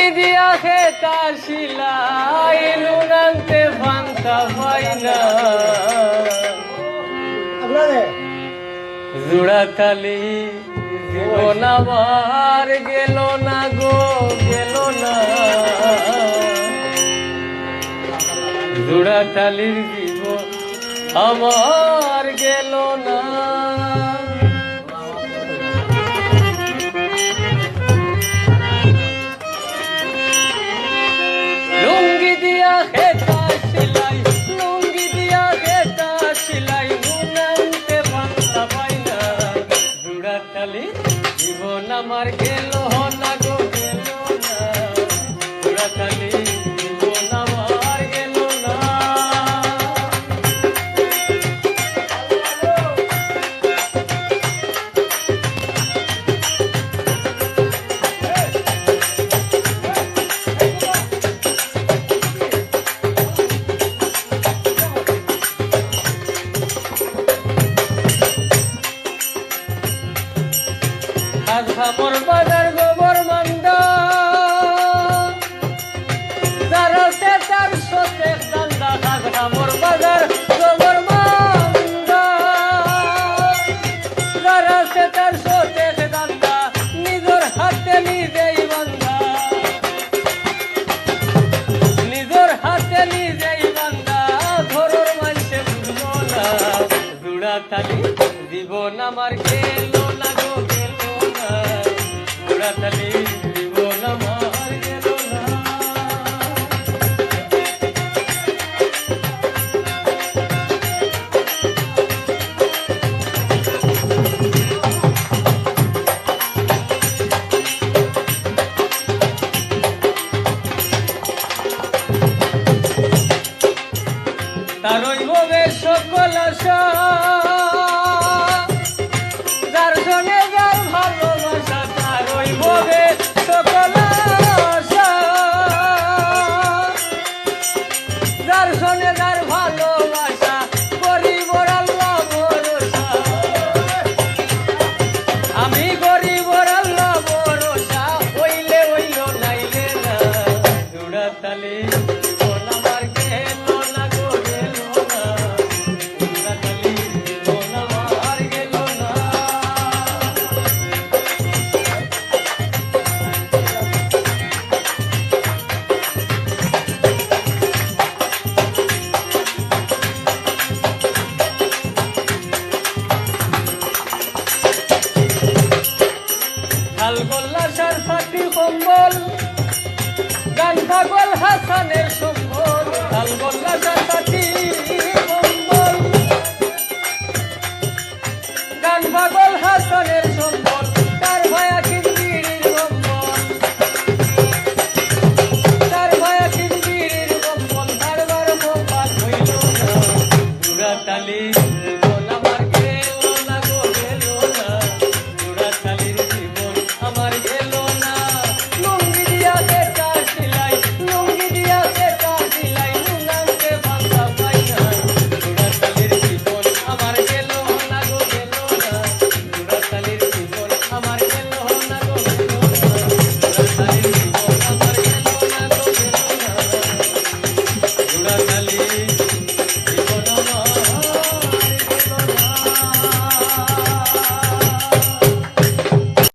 লুঙ্গি দিয়া খেতা শিলাই নুন আনতে ফান্তা পাই না জোড়া তালি জীবন আমার গেল না গো গেল না জোড়া তালির জীবন আমার গেল না লুঙ্গি দিয়া খেতা সিলাই লুঙ্গি দিয়া খেতা সিলাই নুন আনতে ফান্তা পাই না জোড়া তালি জীবন আমার গেল না গো গেল না জোড়া তালি জীবন আমার গেল না খামর বাজার গোবর মান্দা যারা সে তার সোতে দান্দা খামর বাজার গোবর মান্দা যারা সে তার সোতে দান্দা নিজের হাতে নিজেই বান্দা নিজের হাতে নিজেই বান্দা ঘরের মানুষে বুঝলো না জোড়া তালি জীবন আমার গেল না গো জোড়া তালি জীবন আমার গেল না তারই হবে সকল আশা যার সঙ্গে যার ভালোবাসা তারই হবে সকল আশা যার সঙ্গে যার ভালোবাসা গরিবর আল্লাহ ভরসা আমি গরিবর আল্লাহ ভরসা হইলে হইল নাইলে না জোড়া তালি জীবন আমার গেল না গো গেল না জোড়া তালি জীবন আমার গেল না শাল গোল্লা সার ফাটি কম্বল গান পাগল হাসানের